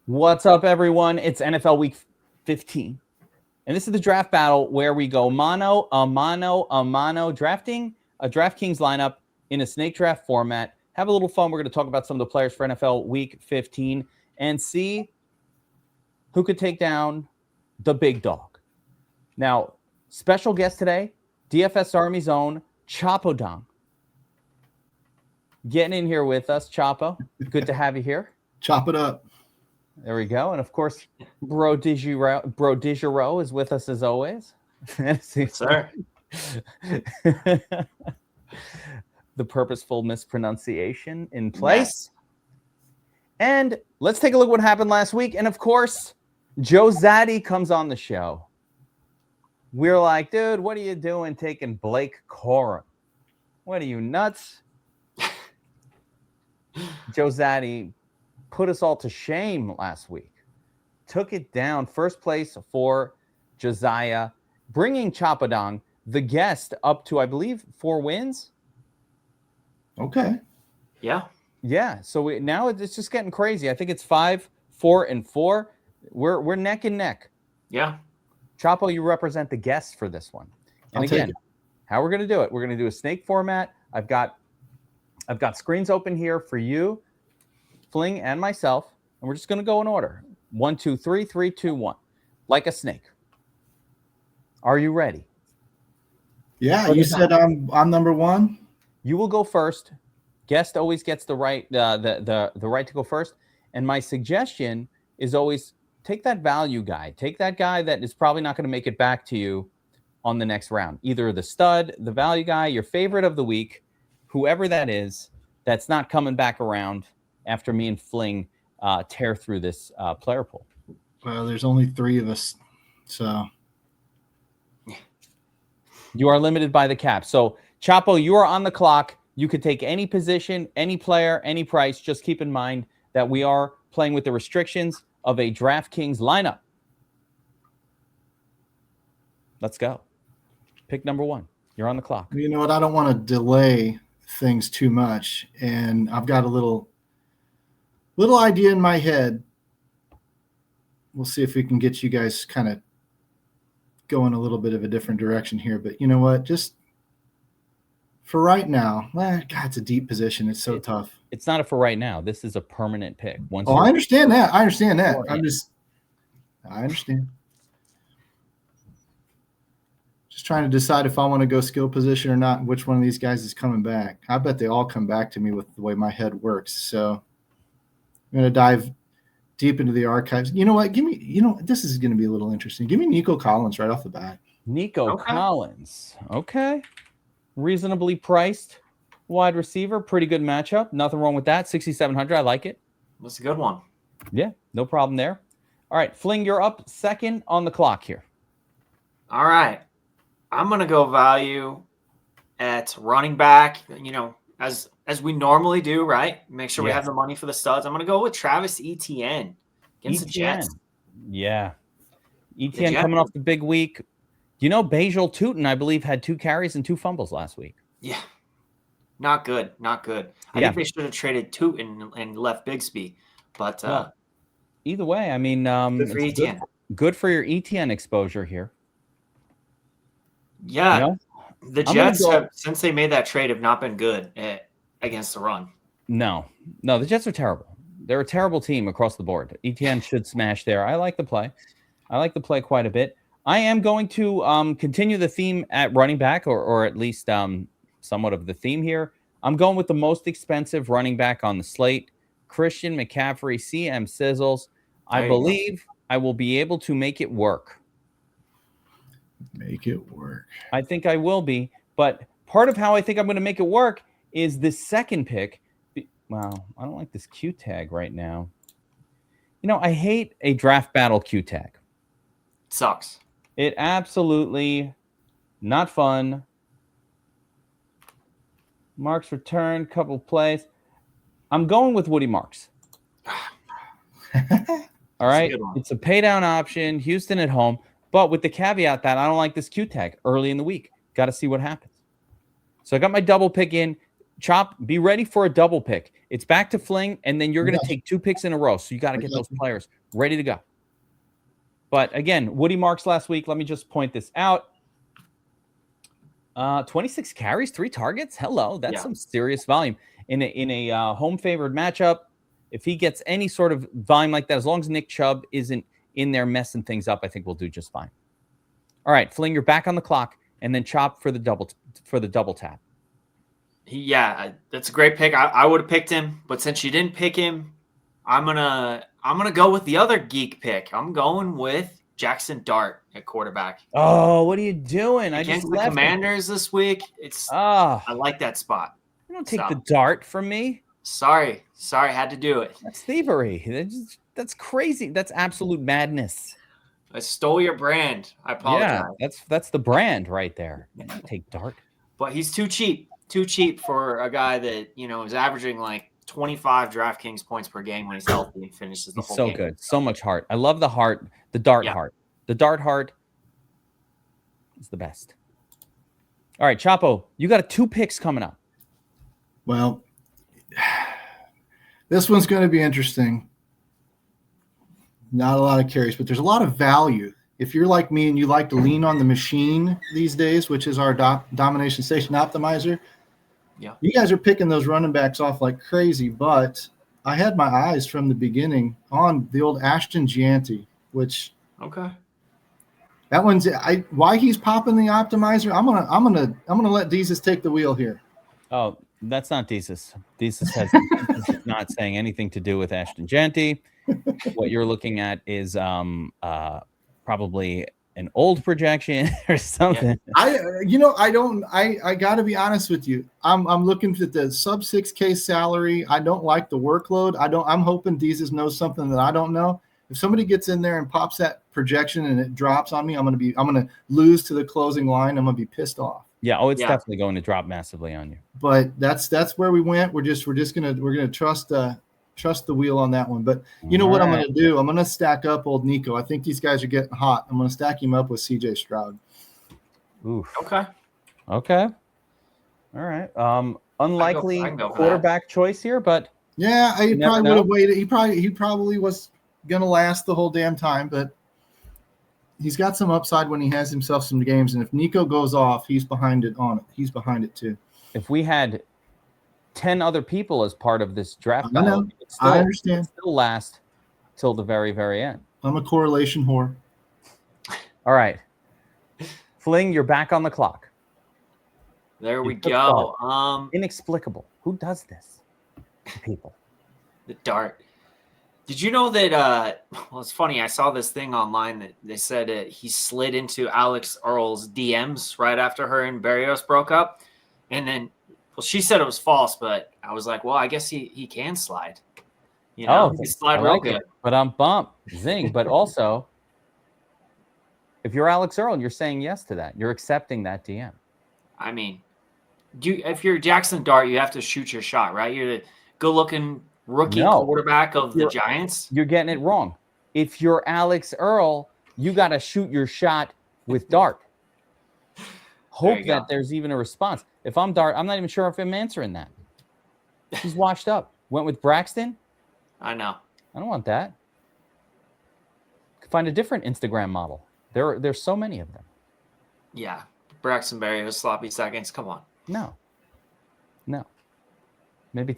What's up, everyone? It's NFL Week 15. And this is the draft battle where we go mano a mano, drafting a DraftKings lineup in a snake draft format. Have a little fun. We're going to talk about some of the players for NFL Week 15 and see who could take down the big dog. Now, special guest today, DFS Army's own Choppo. Getting in here with us, Choppo. Good to have you here. Chop it up. There we go. And of course, Bro Digero is with us as always. Yes, sir. The purposeful mispronunciation in place. Yes. And let's take a look at what happened last week. And of course, Joe Zaddy comes on the show. We're like, dude, what are you doing taking Blake Corum? What are you, nuts? Joe Zaddy put us all to shame last week. Took it down. First place for Josiah, bringing Choppo, the guest, up to, I believe, 4 wins. Okay. Yeah. Yeah. So now it's just getting crazy. I think it's 5, 4, and 4. We're neck and neck. Yeah. Choppo, you represent the guest for this one. And again, how we're going to do it? We're going to do a snake format. I've got screens open here for you, Fling, and myself, and we're just going to go in order. 1, 2, 3, 3, 2, 1, like a snake. Are you ready? Yeah, you said I'm number 1. You will go first. Guest always gets the right the right to go first. And my suggestion is always take that value guy. Take that guy that is probably not going to make it back to you on the next round. Either the stud, the value guy, your favorite of the week, whoever that is, that's not coming back around after me and Fling tear through this player pool. Well, there's only 3 of us, so you are limited by the cap. So, Choppo, you are on the clock. You could take any position, any player, any price. Just keep in mind that we are playing with the restrictions of a DraftKings lineup. Let's go. Pick number 1. You're on the clock. You know what? I don't want to delay things too much, and I've got a little idea in my head. We'll see if we can get you guys kind of going a little bit of a different direction here. But you know what? Just for right now, God, it's a deep position. It's so tough. It's not a for right now. This is a permanent pick. I understand that. I understand. Just trying to decide if I want to go skill position or not, and which one of these guys is coming back. I bet they all come back to me with the way my head works. So I'm going to dive deep into the archives. You know what? This is going to be a little interesting. Give me Nico Collins right off the bat. Nico Collins. Okay. Reasonably priced wide receiver. Pretty good matchup. Nothing wrong with that. 6,700. I like it. That's a good one. Yeah, no problem there. All right, Fling, you're up second on the clock here. All right. I'm going to go value at running back, as we normally do, right? Make sure we have the money for the studs. I'm going to go with Travis Etienne against the Jets. Yeah. Etienne coming off the big week. Bajal Tootin, I believe, had 2 carries and 2 fumbles last week. Yeah. Not good. Not good. I think they should have traded Tootin and left Bigsby. But either way, I mean, good for Etienne. Good for your Etienne exposure here. Yeah. The Jets, since they made that trade, have not been good against the run. No, the Jets are terrible. They're a terrible team across the board. Etienne should smash there. I like the play. Quite a bit. I am going to continue the theme at running back, or at least somewhat of the theme here. I'm going with the most expensive running back on the slate, Christian McCaffrey, CM Sizzles. I believe I will be able to make it work. Make it work. I think I will be. But part of how I think I'm going to make it work is this second pick. Wow, I don't like this Q tag right now. I hate a draft battle Q tag. Sucks. It absolutely not fun. Marks return, couple plays. I'm going with Woody Marks. All right. It's a pay down option. Houston at home. But with the caveat that I don't like this Q tag early in the week. Got to see what happens. So I got my double pick in. Chop, be ready for a double pick. It's back to Fling, and then you're going to take 2 picks in a row. So you got to get those players ready to go. But again, Woody Marks last week. Let me just point this out. 26 carries, 3 targets. Hello, that's some serious volume in a home favored matchup. If he gets any sort of volume like that, as long as Nick Chubb isn't in there messing things up, I think we'll do just fine. All right, Fling, you're back on the clock, and then Chop for the double tap. Yeah, that's a great pick. I would have picked him, but since you didn't pick him, I'm gonna go with the other geek pick. I'm going with Jackson Dart at quarterback. Oh, what are you doing? Against the Commanders this week. I like that spot. You don't take the Dart from me. Sorry, had to do it. That's thievery. That's crazy. That's absolute madness. I stole your brand. I apologize. Yeah, that's the brand right there. Take Dart. But he's too cheap. Too cheap for a guy that, is averaging like 25 DraftKings points per game when he's healthy and finishes the whole game. So good. So much heart. I love the heart. The Dart heart. The Dart heart is the best. All right, Choppo, you got 2 picks coming up. Well, this one's going to be interesting. Not a lot of carries, but there's a lot of value. If you're like me and you like to lean on the machine these days, which is our domination station optimizer, you guys are picking those running backs off like crazy. But I had my eyes from the beginning on the old Ashton Gianti, which that one's why he's popping the optimizer. I'm gonna let Deezus take the wheel here. Oh, that's not Deezus. Deezus has not saying anything to do with Ashton Gianti. What you're looking at is probably an old projection or something. I gotta be honest with you. I'm looking at the sub 6K salary. I don't like the workload. I'm hoping Deezus knows something that I don't know. If somebody gets in there and pops that projection and it drops on me, I'm gonna lose to the closing line. I'm gonna be pissed off. Yeah. Oh, it's definitely going to drop massively on you. But that's where we went. We're gonna trust the wheel on that one. But you know what I'm going to do? I'm going to stack up old Nico. I think these guys are getting hot. I'm going to stack him up with CJ Stroud. Oof. Okay. All right. Unlikely quarterback choice here, but yeah, he probably would have waited. He probably was going to last the whole damn time, but he's got some upside when he has himself some games. And if Nico goes off, he's behind it He's behind it too. If we had 10 other people as part of this draft battle, I understand. Still last till the very, very end. I'm a correlation whore. All right. Fling, you're back on the clock. There we go. Inexplicable. Who does this to people? The Dart. Did you know that it's funny, I saw this thing online that they said he slid into Alex Earl's DMs right after her and Berrios broke up, and then she said it was false, but I was like, well, I guess he can slide. He can slide real good. But I'm bump, zing. But also, if you're Alex Earl and you're saying yes to that, you're accepting that DM. I mean, if you're Jackson Dart, you have to shoot your shot, right? You're the good-looking rookie quarterback of the Giants. You're getting it wrong. If you're Alex Earl, you got to shoot your shot with Dart. Hope that there's even a response. If I'm Dart, I'm not even sure if I'm answering that. He's washed up. Went with Braxton. I know. I don't want that. Find a different Instagram model. There's so many of them. Yeah. Braxton Berrios, sloppy seconds. Come on. No. Maybe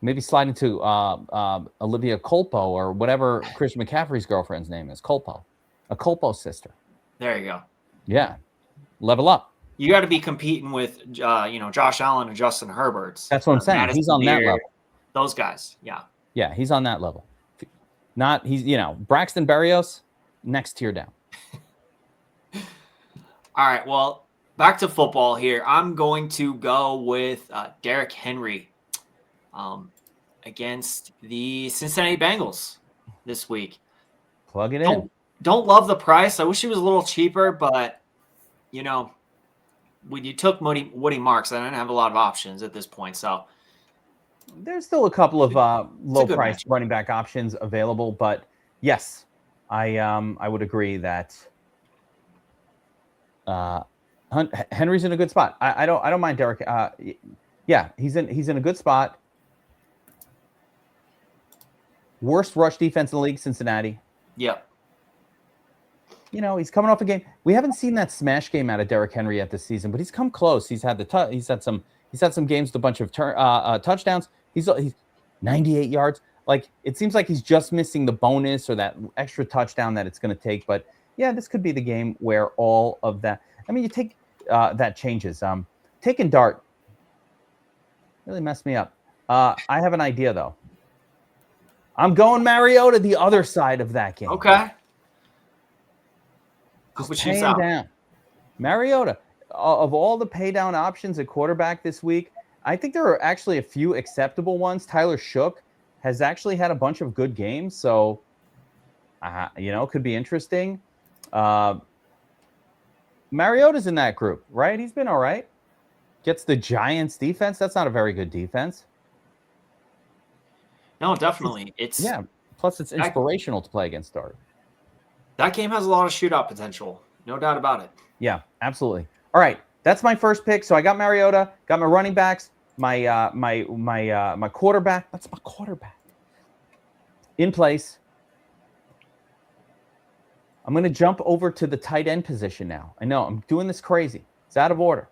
maybe slide into Olivia Culpo or whatever Chris McCaffrey's girlfriend's name is. Culpo. A Culpo sister. There you go. Yeah. Level up. You got to be competing with, Josh Allen and Justin Herbert. That's what I'm saying. Madison he's on that level. Those guys, yeah. Yeah, he's on that level. Braxton Berrios, next tier down. All right, well, back to football here. I'm going to go with Derrick Henry against the Cincinnati Bengals this week. Plug it in. Don't love the price. I wish he was a little cheaper, but when you took Woody Marks, I didn't have a lot of options at this point. So there's still a couple of low-priced running back options available, but yes, I would agree that Henry's in a good spot. I don't mind Derrick. Yeah, he's in a good spot. Worst rush defense in the league, Cincinnati. Yep. You know, he's coming off a game. We haven't seen that smash game out of Derrick Henry yet this season, but he's come close. He's had some games with a bunch of touchdowns. He's 98 yards. Like, it seems like he's just missing the bonus or that extra touchdown that it's going to take. But yeah, this could be the game where all of that. I mean, you take that changes. Taking Dart really messed me up. I have an idea though. I'm going Mariota the other side of that game. Okay. Just paying down. Mariota, of all the pay down options at quarterback this week, I think there are actually a few acceptable ones. Tyler Shook has actually had a bunch of good games, so could be interesting. Mariota's in that group, right? He's been all right. Gets the Giants defense. That's not a very good defense. No, definitely. Plus, it's inspirational to play against Dart. That game has a lot of shootout potential. No doubt about it. Yeah, absolutely. All right, that's my first pick. So I got Mariota, got my running backs, my quarterback. That's my quarterback in place. I'm going to jump over to the tight end position now. I know I'm doing this crazy. It's out of order.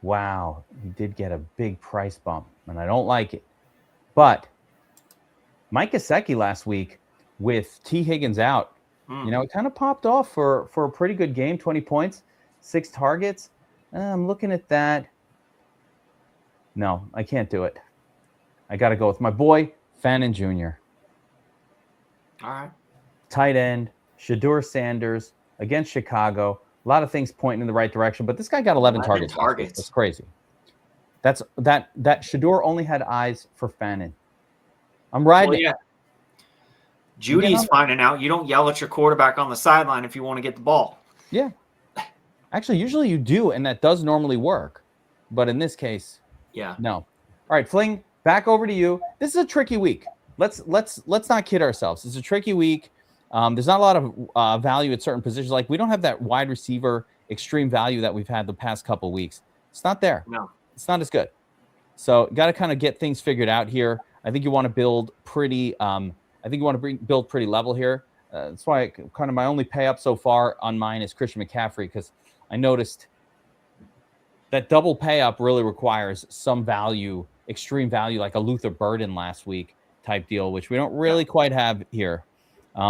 Wow, he did get a big price bump, and I don't like it. But Mike Gesicki last week with T. Higgins out, it kind of popped off for a pretty good game, 20 points, 6 targets. I'm looking at that. No, I can't do it. I got to go with my boy, Fannin Jr. All right. Tight end, Shedeur Sanders against Chicago. A lot of things pointing in the right direction, but this guy got 11 targets. That's crazy. That Shedeur only had eyes for Fannin. I'm riding. Well, yeah. Judy's finding out you don't yell at your quarterback on the sideline if you want to get the ball. Yeah. Actually, usually you do, and that does normally work. But in this case, no. All right, Fling, back over to you. This is a tricky week. Let's not kid ourselves. It's a tricky week. There's not a lot of value at certain positions. Like, we don't have that wide receiver extreme value that we've had the past couple of weeks. It's not there. No. It's not as good. So got to kind of get things figured out here. I think you want to build pretty build pretty level here. That's why kind of my only pay up so far on mine is Christian McCaffrey, because I noticed that double pay up really requires some value, extreme value, like a Luther Burden last week type deal, which we don't really quite have here.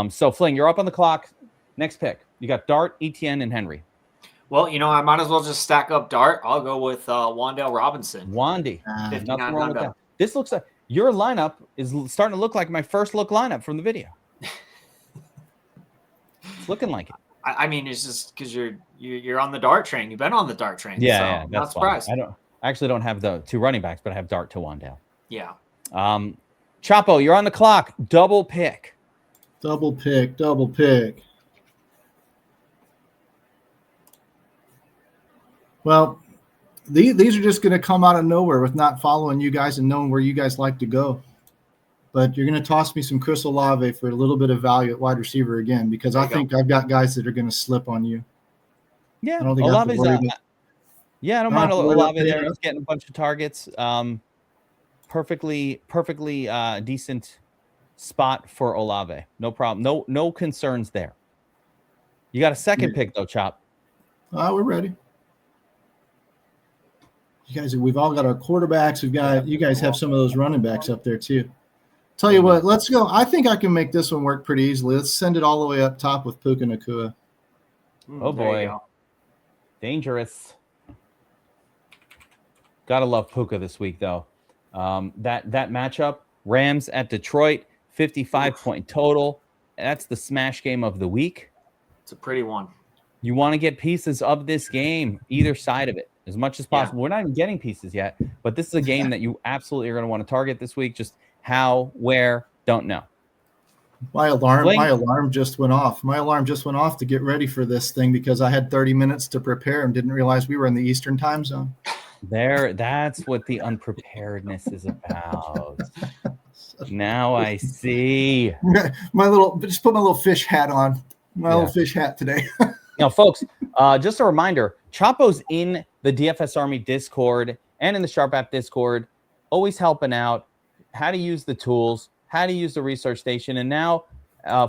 So Fling, you're up on the clock. Next pick. You got Dart, Etienne, and Henry. Well, I might as well just stack up Dart. I'll go with Wan'Dale Robinson. Wandy. Nothing wrong with that. This looks like your lineup is starting to look like my first look lineup from the video. It's looking like it. I mean, it's just because you're on the Dart train. You've been on the Dart train. Yeah, so not surprised. I actually don't have the 2 running backs, but I have Dart to Wan'Dale. Yeah. Choppo, you're on the clock. Double pick. Double pick. Well, these are just going to come out of nowhere with not following you guys and knowing where you guys like to go. But you're going to toss me some Chris Olave for a little bit of value at wide receiver again, because I think I've got guys that are going to slip on you. Yeah, I don't think Olave's I don't mind Olave there. He's getting a bunch of targets. Perfectly decent spot for Olave. No problem. No concerns there. You got a second pick though, Chop. We're ready. You guys, we've all got our quarterbacks. You guys have some of those running backs up there too. Tell you what, let's go. I think I can make this one work pretty easily. Let's send it all the way up top with Puka Nacua. Oh boy. Dangerous. Gotta love Puka this week though. That matchup, Rams at Detroit, 55-point total. That's the smash game of the week. It's a pretty one. You want to get pieces of this game, either side of it, as much as possible. We're not even getting pieces yet, but this is a game that you absolutely are going to want to target this week. Just how, where, don't know. My alarm just went off. My alarm just went off to get ready for this thing because I had 30 minutes to prepare and didn't realize we were in the Eastern time zone. That's what the unpreparedness is about. Now I see. Just put my little fish hat on. My little fish hat today. Now, folks, just a reminder, Choppo's in the DFS Army Discord and in the Sharp App Discord, always helping out how to use the tools, how to use the research station, and now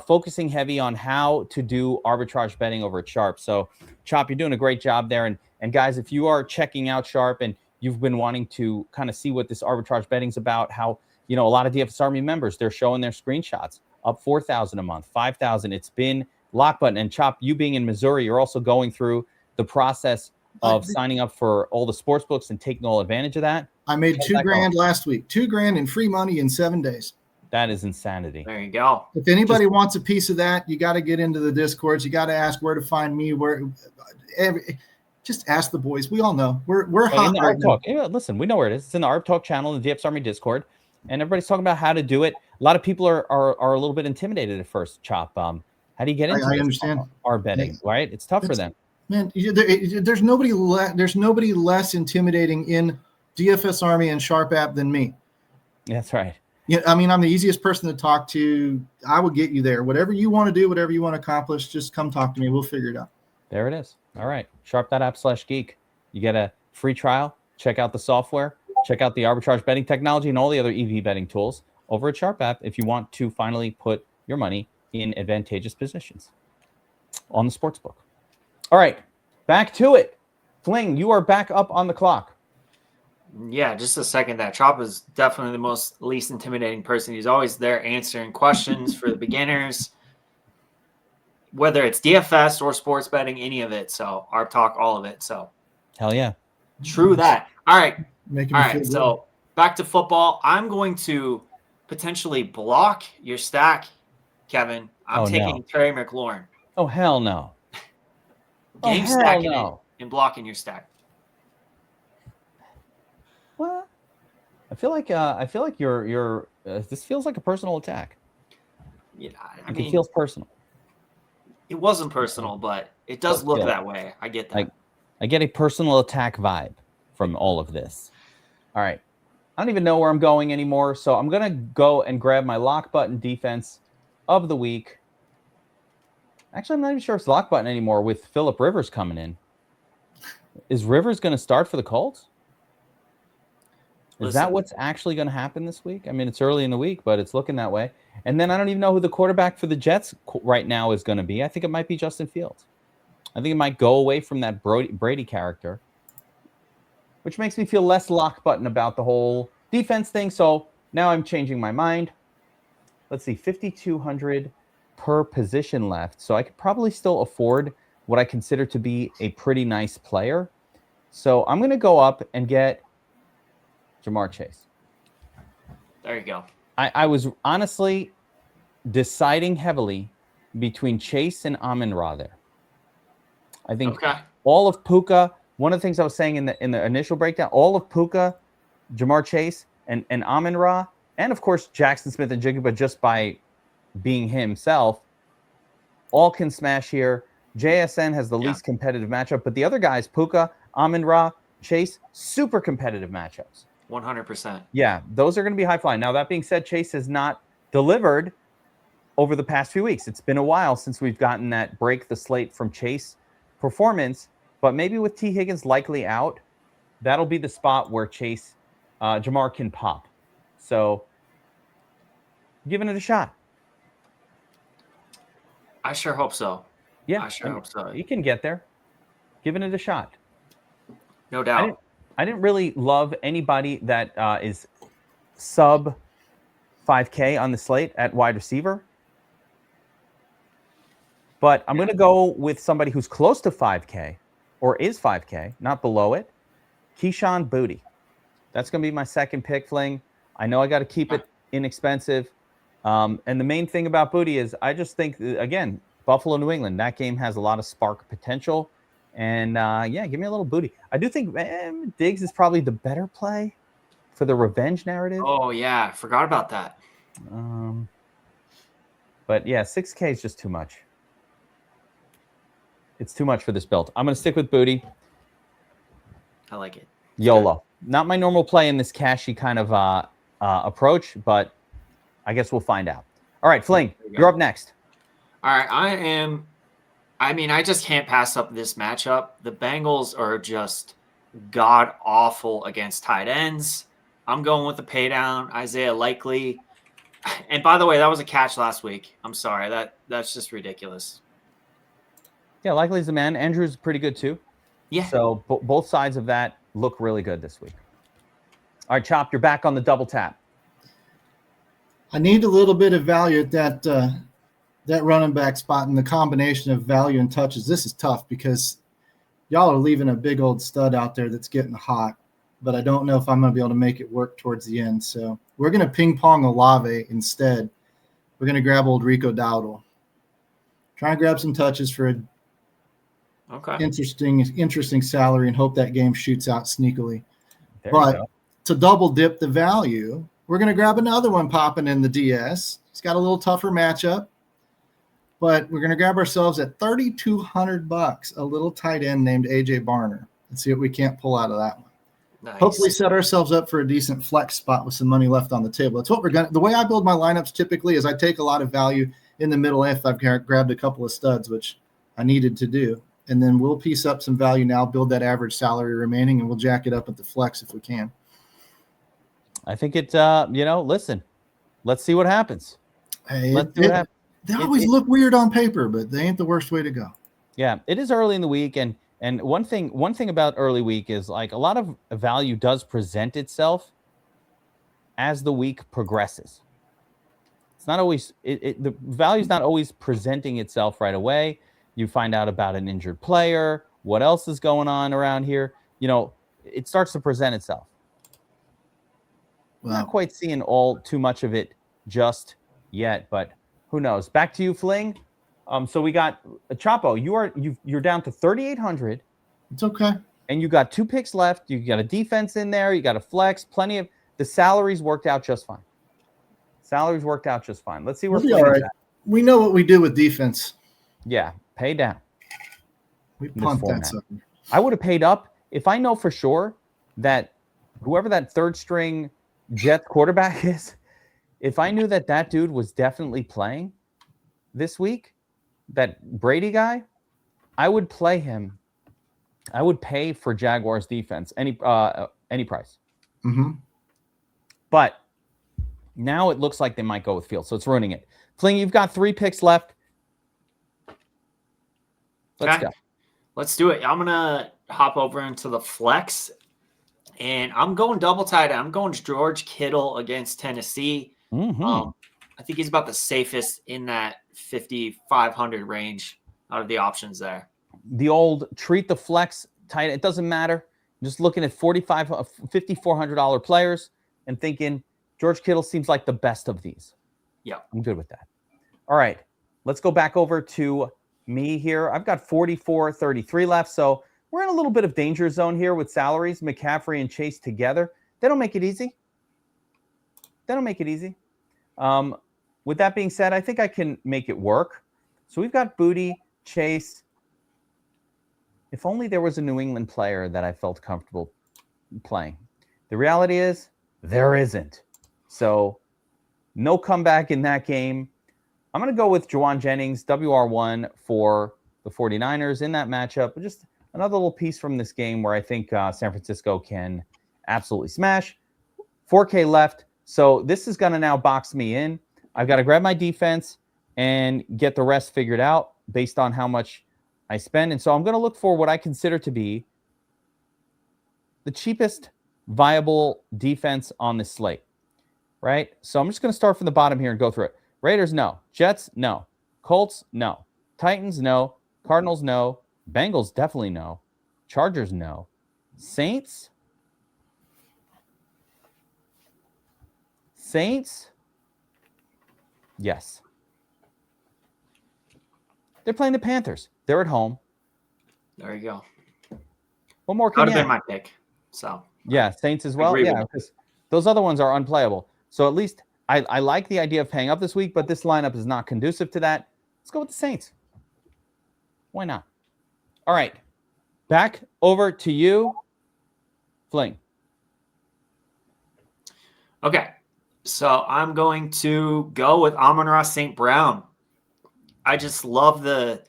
focusing heavy on how to do arbitrage betting over at Sharp. So, Chop, you're doing a great job there. And guys, if you are checking out Sharp and you've been wanting to kind of see what this arbitrage betting's about, how, a lot of DFS Army members, they're showing their screenshots up 4,000 a month, 5,000. It's been lock button. And Chop, you being in Missouri, you're also going through the process of signing up for all the sports books and taking all advantage of that. I made $2,000 last week, $2,000 in free money in 7 days. That is insanity. There you go. If anybody wants a piece of that, you got to get into the Discords. You got to ask where to find me. Just ask the boys. We all know we're hot right now. Yeah, listen, we know where it is. It's in the ARB Talk channel in the DFS Army Discord, and everybody's talking about how to do it. A lot of people are a little bit intimidated at first. Chop. How do you get into? I understand ARB betting, right? It's tough for them. Man, there's nobody less intimidating in DFS Army and Sharp App than me. That's right. Yeah, I mean, I'm the easiest person to talk to. I will get you there. Whatever you want to do, whatever you want to accomplish, just come talk to me. We'll figure it out. There it is. All right. Sharp.app/geek. You get a free trial. Check out the software. Check out the arbitrage betting technology and all the other EV betting tools over at Sharp App if you want to finally put your money in advantageous positions on the sportsbook. All right. Back to it. Fling, you are back up on the clock. Yeah, just a second. That Chop is definitely the least intimidating person. He's always there answering questions for the beginners, whether it's DFS or sports betting, any of it. So ARB Talk, all of it. So hell yeah, true that. All right, Making all me feel right. good. So back to football. I'm going to potentially block your stack, Kevin. I'm taking Terry McLaurin. Oh hell no. Game stacking it and blocking your stack. What? I feel like you're this feels like a personal attack. Yeah, I mean, it feels personal. It wasn't personal, but it does look that way. I get that. I get a personal attack vibe from all of this. All right. I don't even know where I'm going anymore, so I'm going to go and grab my lock button defense of the week. Actually, I'm not even sure it's lock button anymore with Phillip Rivers coming in. Is Rivers going to start for the Colts? Is that what's actually going to happen this week? I mean, it's early in the week, but it's looking that way. And then I don't even know who the quarterback for the Jets right now is going to be. I think it might be Justin Fields. I think it might go away from that Brady character, which makes me feel less lock button about the whole defense thing. So now I'm changing my mind. Let's see, 5,200 per position left. So I could probably still afford what I consider to be a pretty nice player. So I'm going to go up and get Jamar Chase. There you go. I was honestly deciding heavily between Chase and Amon-Ra there. I think all of Puka, one of the things I was saying in the initial breakdown, all of Puka, Jamar Chase, and Amon-Ra, and of course Jackson Smith and Jigba just by being himself, all can smash here. JSN has the least competitive matchup, but the other guys, Puka, Amon-Ra, Chase, super competitive matchups. 100%. Yeah, those are going to be high flying. Now, that being said, Chase has not delivered over the past few weeks. It's been a while since we've gotten that break the slate from Chase performance, but maybe with T. Higgins likely out, that'll be the spot where Chase, Jamar can pop. So, giving it a shot. I sure hope so. Yeah, I sure hope so. He can get there. Giving it a shot. No doubt. I didn't really love anybody that is sub 5K on the slate at wide receiver. But I'm going to go with somebody who's close to 5K or is 5K, not below it. Keyshawn Boutte. That's going to be my second pick, Fling. I know I got to keep it inexpensive. And the main thing about Boutte is I just think, again, Buffalo, New England, that game has a lot of spark potential. And, give me a little Boutte. I do think Diggs is probably the better play for the revenge narrative. Oh, yeah. I forgot about that. But, yeah, 6K is just too much. It's too much for this build. I'm going to stick with Boutte. I like it. YOLO. Not my normal play in this cashy kind of approach, but I guess we'll find out. All right, Fling, you're up next. All right, I am I mean, I just can't pass up this matchup. The Bengals are just god awful against tight ends. I'm going with the pay down, Isaiah Likely. And by the way, that was a catch last week. I'm sorry. That's just ridiculous. Yeah, Likely's the man. Andrew's pretty good too. Yeah. So both sides of that look really good this week. All right, Chop, you're back on the double tap. I need a little bit of value at that running back spot, and the combination of value and touches. This is tough because y'all are leaving a big old stud out there that's getting hot, but I don't know if I'm going to be able to make it work towards the end. So we're going to ping pong Olave instead. We're going to grab old Rico Dowdle. Try and grab some touches for an interesting salary and hope that game shoots out sneakily. But to double dip the value, we're going to grab another one popping in the DS. It's got a little tougher matchup, but we're going to grab ourselves at $3,200, a little tight end named AJ Barner. Let's see what we can't pull out of that one. Nice. Hopefully set ourselves up for a decent flex spot with some money left on the table. That's what we're going to. The way I build my lineups typically is I take a lot of value in the middle if I've grabbed a couple of studs, which I needed to do. And then we'll piece up some value now, build that average salary remaining, and we'll jack it up at the flex if we can. I think it, listen, let's see what happens. Hey, they always look weird on paper, but they ain't the worst way to go. Yeah, it is early in the week. And one thing about early week is like a lot of value does present itself as the week progresses. It's not always, the value is not always presenting itself right away. You find out about an injured player, what else is going on around here. It starts to present itself. Wow. Not quite seeing too much of it just yet, but who knows? Back to you, Fling. So we got Choppo. You're down to 3,800. It's okay. And you got 2 picks left. You got a defense in there. You got a flex. Plenty of the salaries worked out just fine. Let's see where Fling is at. We know what we do with defense. Yeah, pay down. We punt that something. I would have paid up if I know for sure that whoever that third string Jets quarterback is, if I knew that dude was definitely playing this week, that Brady guy, I would play him. I would pay for Jaguars defense any price. Mm-hmm. But now it looks like they might go with Fields, so it's ruining it. Fling, you've got 3 picks left. Let's go. Let's do it. I'm gonna hop over into the flex. And I'm going double tight. I'm going George Kittle against Tennessee. Mm-hmm. I think he's about the safest in that 5,500 range out of the options there. The old treat the flex tight. It doesn't matter. Just looking at $5,400 players and thinking George Kittle seems like the best of these. Yeah, I'm good with that. All right, let's go back over to me here. I've got 44.33 left, so we're in a little bit of danger zone here with salaries. McCaffrey and Chase together. They don't make it easy. With that being said, I think I can make it work. So we've got Booty, Chase. If only there was a New England player that I felt comfortable playing. The reality is there isn't. So no comeback in that game. I'm going to go with Juwan Jennings, WR1 for the 49ers in that matchup. Just another little piece from this game where I think San Francisco can absolutely smash. 4K left. So this is going to now box me in. I've got to grab my defense and get the rest figured out based on how much I spend. And so I'm going to look for what I consider to be the cheapest viable defense on this slate, right? So I'm just going to start from the bottom here and go through it. Raiders, no. Jets, no. Colts, no. Titans, no. Cardinals, no. Bengals, definitely no. Chargers, no. Saints, yes. They're playing the Panthers. They're at home. There you go. What more can That would you have been add? my pick. So yeah, Saints as well. Yeah, because those other ones are unplayable. So at least I like the idea of paying up this week, but this lineup is not conducive to that. Let's go with the Saints. Why not? All right. Back over to you, Fling. Okay. So I'm going to go with Amon-Ra St. Brown. I just love the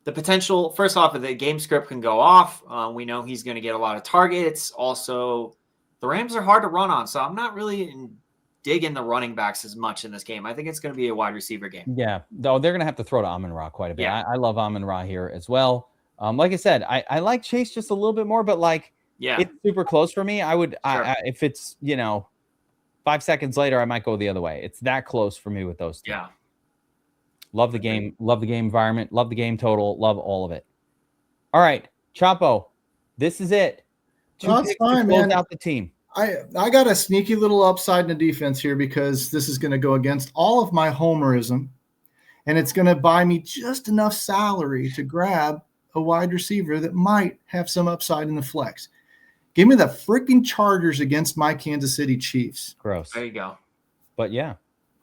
the potential, first off, the game script can go off. We know he's going to get a lot of targets. Also, the Rams are hard to run on, so I'm not really digging the running backs as much in this game. I think it's going to be a wide receiver game. Yeah, though they're going to have to throw to Amon-Ra quite a bit. Yeah. I love Amon-Ra here as well. Like I said, I like Chase just a little bit more, but like it's super close for me. I would if it's 5 seconds later, I might go the other way. It's that close for me with those two. Yeah. Love the game environment, love the game total, love all of it. All right, Choppo, this is it. That's fine, man. Out the team. I got a sneaky little upside in the defense here because this is going to go against all of my homerism, and it's going to buy me just enough salary to grab a wide receiver that might have some upside in the flex. Give me the freaking Chargers against my Kansas City Chiefs. Gross. There you go. But yeah.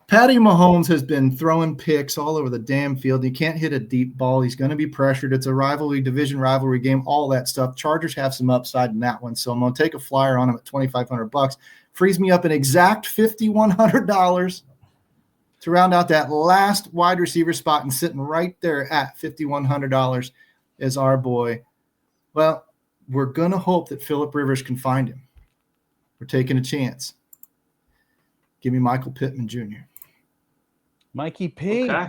Patty Mahomes has been throwing picks all over the damn field. He can't hit a deep ball. He's going to be pressured. It's a division rivalry game, all that stuff. Chargers have some upside in that one. So I'm going to take a flyer on him at $2,500. Frees me up an exact $5,100 to round out that last wide receiver spot, and sitting right there at $5,100 is our boy. Well, we're going to hope that Phillip Rivers can find him. We're taking a chance. Give me Michael Pittman Jr. Mikey P. Okay.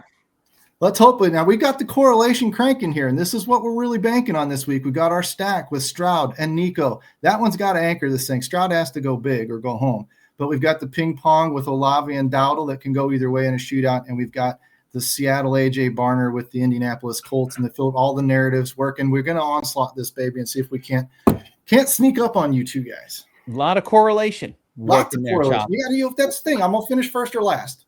Let's hope it. Now, we got the correlation cranking here, and this is what we're really banking on this week. We got our stack with Stroud and Nico. That one's got to anchor this thing. Stroud has to go big or go home. But we've got the ping pong with Olave and Dowdle that can go either way in a shootout, and we've got the Seattle A.J. Barner with the Indianapolis Colts, and all the narratives working. We're going to onslaught this baby and see if we can't sneak up on you two guys. A lot of correlation. Lots of correlation. That's the thing. I'm going to finish first or last.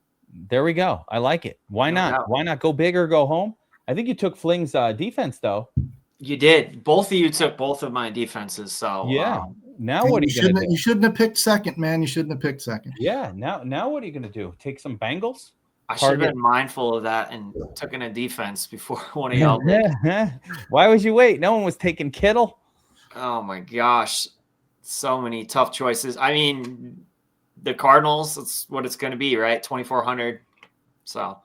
There we go. I like it. Why not? Why not go big or go home? I think you took Fling's defense, though. You did. Both of you took both of my defenses. So yeah. Now what are you going to do? You shouldn't have picked second, man. You shouldn't have picked second. Yeah. Now what are you going to do? Take some Bengals? I should have been mindful of that and took in a defense before one of y'all did. Why would you wait? No one was taking Kittle. Oh my gosh. So many tough choices. I mean, the Cardinals, that's what it's going to be, right? 2,400. So,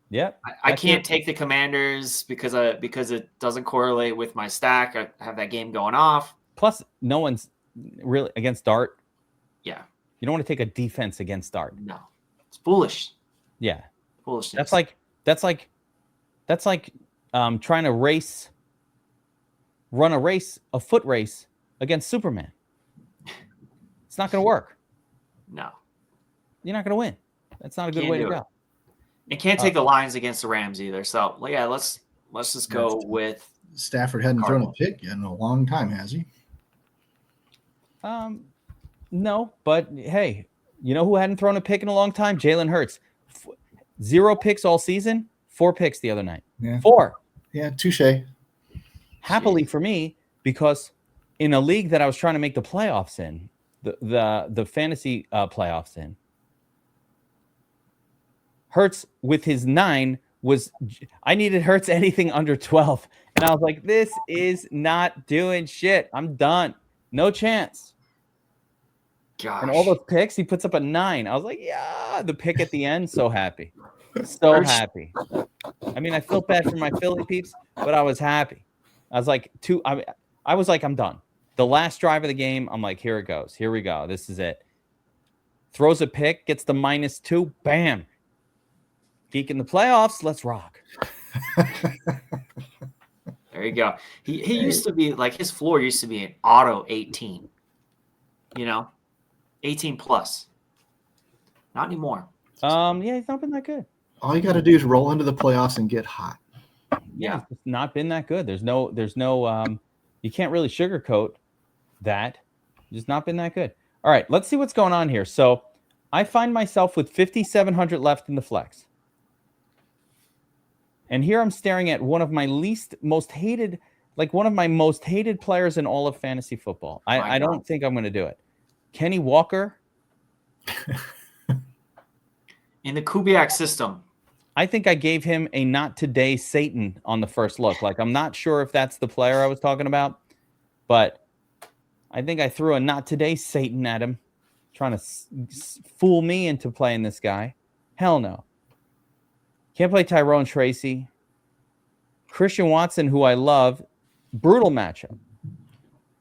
yeah, I can't take the Commanders because it doesn't correlate with my stack. I have that game going off. Plus, no one's really against Dart. Yeah, you don't want to take a defense against Dart. No, it's foolish. Yeah, foolishness. That's like trying to run a foot race against Superman. It's not going to work. No. You're not going to win. That's not a good way to go. And can't take the Lions against the Rams either. So, yeah, let's just go with Stafford hadn't thrown a pick yet in a long time, has he? No, but hey, you know who hadn't thrown a pick in a long time? Jalen Hurts. 0 picks all season, 4 picks the other night. Yeah. 4. Yeah, touche. Happily for me, because in a league that I was trying to make the playoffs in, the fantasy playoffs in, Hurts with his 9 I needed Hurts anything under 12. And I was like, this is not doing shit. I'm done. No chance. Gosh. And all those picks, he puts up a 9. I was like, yeah, the pick at the end, so happy. So happy. I mean, I felt bad for my Philly peeps, but I was happy. I was like, I'm done. The last drive of the game, I'm like, here it goes. Here we go. This is it. Throws a pick, gets the -2. Bam. Geek in the playoffs. Let's rock. There you go. He used to be like, his floor used to be an auto 18. 18 plus. Not anymore. Yeah, he's not been that good. All you got to do is roll into the playoffs and get hot. Yeah, it's not been that good. There's no you can't really sugarcoat that. It's not been that good. All right, let's see what's going on here. So I find myself with 5,700 left in the flex. And here I'm staring at one of my most hated players in all of fantasy football. I don't think I'm going to do it. Kenny Walker. In the Kubiak system. I think I gave him a not today Satan on the first look. Like, I'm not sure if that's the player I was talking about, but I think I threw a not today Satan at him, trying to fool me into playing this guy. Hell no. Can't play Tyrone Tracy. Christian Watson, who I love, brutal matchup.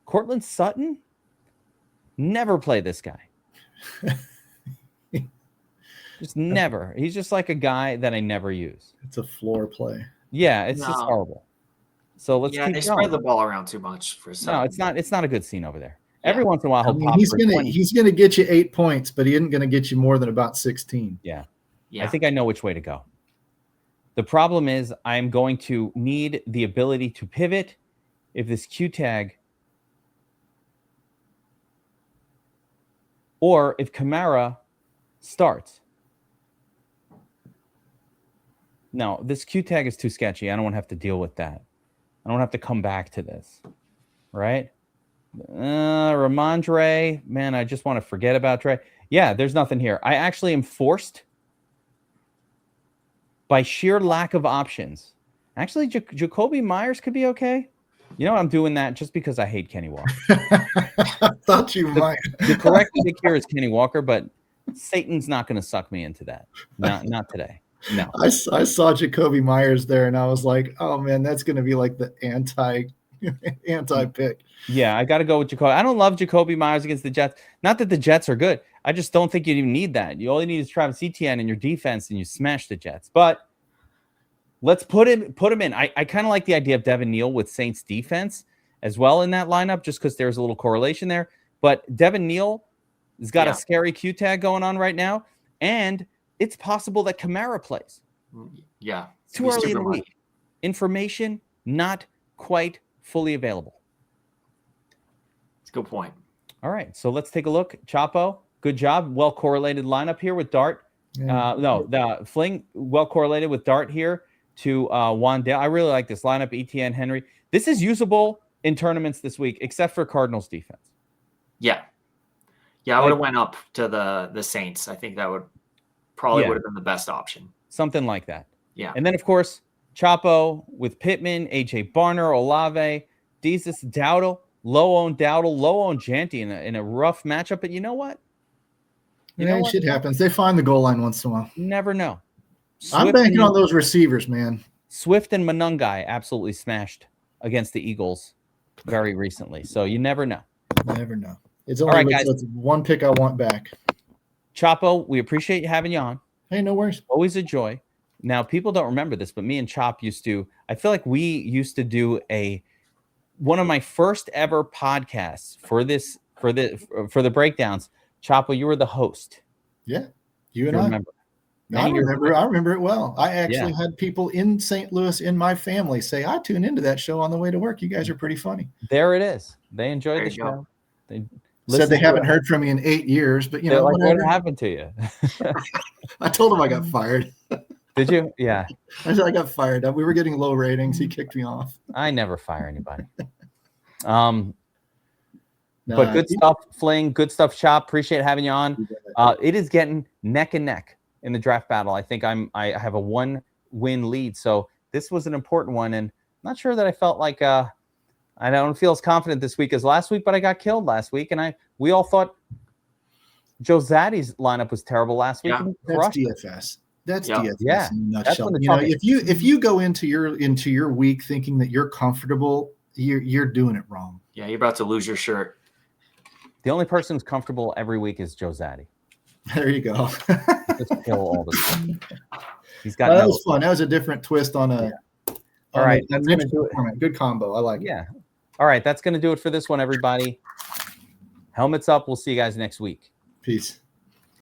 Cortland Sutton, never play this guy. Just never. He's just like a guy that I never use. It's a floor play. Yeah, it's just horrible. So let's keep they going. spread the ball around too much for some. No, it's not a good scene over there. Yeah. Every once in a while he'll pop. He's gonna get you 8 points, but he isn't gonna get you more than about 16. Yeah. I think I know which way to go. The problem is I'm going to need the ability to pivot if this Q tag or if Kamara starts. No, this Q tag is too sketchy. I don't want to have to deal with that. I don't have to come back to this, right? Ramondre, man, I just want to forget about Dre. Yeah, there's nothing here. I actually am forced by sheer lack of options. Actually, Jacoby Myers could be okay. You know what? I'm doing that just because I hate Kenny Walker. I thought you might. The correct pick here is Kenny Walker, but Satan's not going to suck me into that. Not today. No. I saw Jacoby Myers there, and I was like, oh, man, that's going to be like the anti-pick. Yeah, I got to go with Jacoby. I don't love Jacoby Myers against the Jets. Not that the Jets are good. I just don't think you even need that. You only need is Travis Etienne in your defense, and you smash the Jets. But let's put him in. I kind of like the idea of Devin Neal with Saints defense as well in that lineup, just because there's a little correlation there. But Devin Neal has got a scary Q tag going on right now, and it's possible that Kamara plays. Yeah. It's too early in the week. Information not quite fully available. That's a good point. All right, so let's take a look. Choppo, good job. Well correlated lineup here with Dart. Yeah. The Fling, well correlated with Dart here to Wandale. I really like this lineup, ETN, Henry. This is usable in tournaments this week, except for Cardinals defense. Yeah. Yeah, I would have went up to the Saints. I think that would probably would have been the best option. Something like that. Yeah. And then, of course, Choppo with Pittman, AJ Barner, Olave, Desus, Dowdle, low-owned Janty in a rough matchup. But you know what? Shit happens. They find the goal line once in a while. You never know. I'm banking on those receivers, man. Swift and Monungai absolutely smashed against the Eagles very recently. So you never know. Never know. It's only guys. One pick I want back. Choppo, we appreciate having you on. Hey, no worries. Always a joy. Now, people don't remember this, but me and Chop I feel like we used to do one of my first ever podcasts for the breakdowns. Choppo, you were the host. Yeah. You and I remember. I remember it well. I actually had people in St. Louis in my family say, I tuned into that show on the way to work. You guys are pretty funny. There it is. They enjoyed the show. They said they haven't heard from me in 8 years, but what happened to you? I told him I got fired. Did you? Yeah. I said I got fired. We were getting low ratings. He kicked me off. I never fire anybody. But good stuff, Fling. Good stuff, Chop. Appreciate having you on. It is getting neck and neck in the draft battle. I think I have a 1-win lead. So this was an important one, and I'm not sure that I felt like I don't feel as confident this week as last week, but I got killed last week, and we all thought Joe Zaddy's lineup was terrible last week. Yeah, that's DFS. That's DFS in a nutshell. If you go into your week thinking that you're comfortable, you're doing it wrong. Yeah, you're about to lose your shirt. The only person who's comfortable every week is Joe Zaddy. There you go. Just kill all the time. He's got. That was fun. That was a different twist on a. Yeah. All right, that's gonna do it. Good combo. I like it. Yeah. All right, that's gonna do it for this one, everybody. Helmets up. We'll see you guys next week. Peace.